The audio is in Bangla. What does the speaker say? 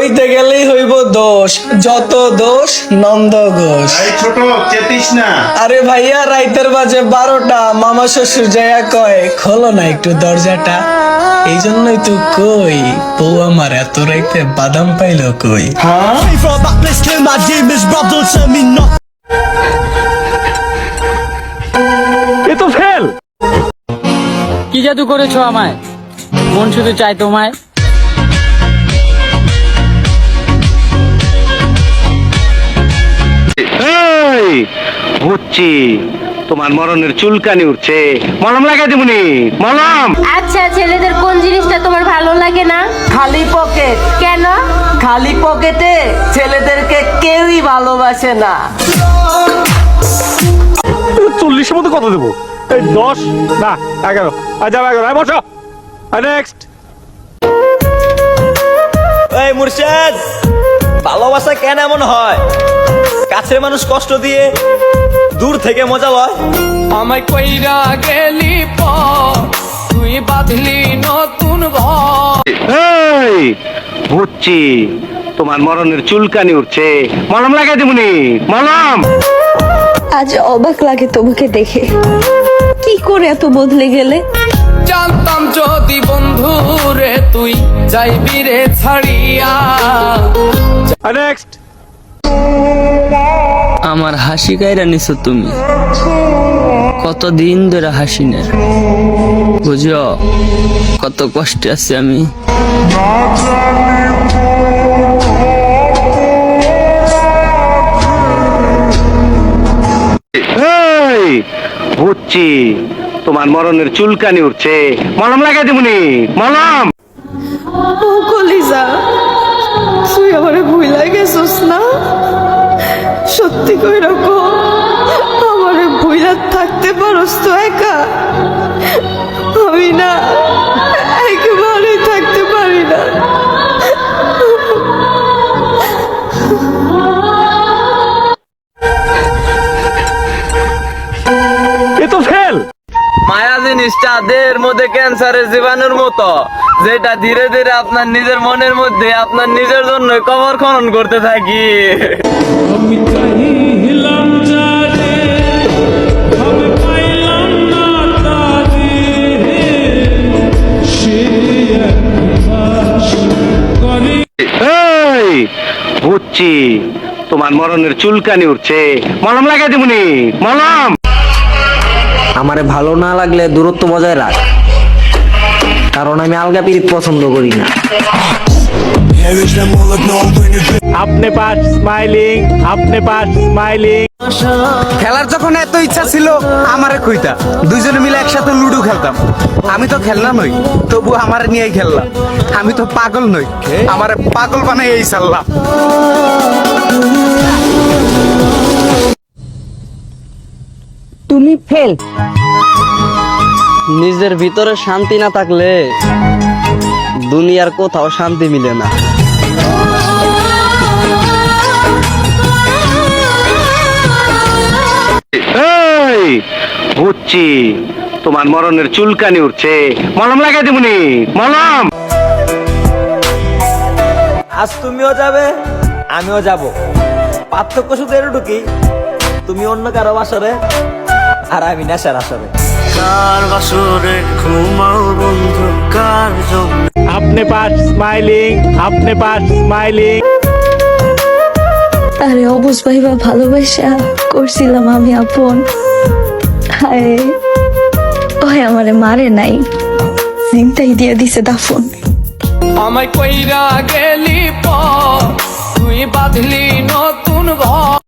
কইতে গেলেই হইব দোষ, যত দোষ নন্দ ঘোষ। এই ছোট চেতিস না। আরে ভাইয়া রাইতের বাজে 12টা, মামা শ্বশুর যাইয়া কয় খোলো না একটু দরজাটা। এই জন্যই তো কই বউ আমার এত রাইতে বাদাম পাইলো কই। এ তো ফেল। কি জাদু করেছো আমায়, মন শুধু চাই তোমায়। এই বুঝছি, তোমার মরণের চুলকানি উঠছে, মলম লাগাই দিবনি। মলম। আচ্ছা, ছেলেদের কোন জিনিসটা তোমার ভালো লাগে না? খালি পকেট। কেন? খালি পকেটে ছেলেদেরকে কেউই ভালোবাসে না। 40-এর মধ্যে কত দেবো? এই 10 না 11। আচ্ছা 11। বসো। নেক্সট। এই মুর্শেদ, ভালোবাসা কেন এমন হয়? কাছের মানুষ কষ্ট দিয়ে দূর থেকে মজা লয়। আমায় কইরা গেলি পর, তুই বাঁধলি নতুন ঘর। এই বুঝছি, তোমার মরণের চুলকানি উঠছে, মলম লাগাই দিবনি। মলম। আজ অবাক লাগে তোমাকে দেখে, কি করে এত বদলে গেলে। জানতাম যদি বন্ধু রে তুই যাইবি রে ছাড়িয়া। নেক্সট। আমার হাসি কাইরা নিছো তুমি, কতদিন ধরে হাসি না, বুঝো কত কষ্টে আছি আমি। এই বুঝছি, তোমার মরণের চুলকানি উঠছে, মলম লাগাই দিবনি। মলম। ও কলিজা, তুই আমারে ভুইলা গেছস না? সত্যি কইরা কো, আমারে ভুইলা থাকতে পারস তো একা? আমি না একেবারে থাকতে পারি না। এ তো ফেল। মায়া জিনিসটা দেহের মধ্যে ক্যান্সারের জীবাণুর মতো, যেটা ধীরে ধীরে আপনার নিজের মনের মধ্যে আপনার নিজের জন্য কবর খনন করতে থাকি। এই বুঝছি, তোমার মরণের চুলকানি উঠছে, মলম লাগাই দিবনি। মলম। আমারে ভালো না লাগলে দূরত্ব বজায় রাখ, কারণ আমি আলগা পিরিত পছন্দ করি না। আপনি পাস স্মাইলিং, আপনি পাস স্মাইলিং। খেলার যখন এত ইচ্ছা ছিল আমারে কইতা, দুইজনে মিলে একসাথে লুডো খেলতাম। আমি তো খেলনা নই, তবু আমার নিয়েই খেললাম। আমি তো পাগল নই, আমারে পাগল বানাই এই সাল্লাম। তুমি ফেল। নিজের ভিতরে শান্তি না থাকলে দুনিয়ার কোথাও শান্তি মিলে না। এই বুঝছি, তোমার মরণের চুলকানি উঠছে, মলম লাগাই দিবনি। মলম। আজ তুমিও যাবে, আমিও যাব। পার্থক্য শুধু এটুকুই, তুমি অন্য কারো বাসরে আর আমি নেশার আসরে। আপনি পাস স্মাইলিং, আপনি পাস স্মাইলিং। আরে অবুঝ ভাইবা ভালোবাসা করছিলাম আমি আপন। হায়, ওই আমারে মারে নাই, চিন্তাই দিয়ে দিছে দাফন। আমায় কইরা গেলি পর, তুই বাঁধলি নতুন ঘর।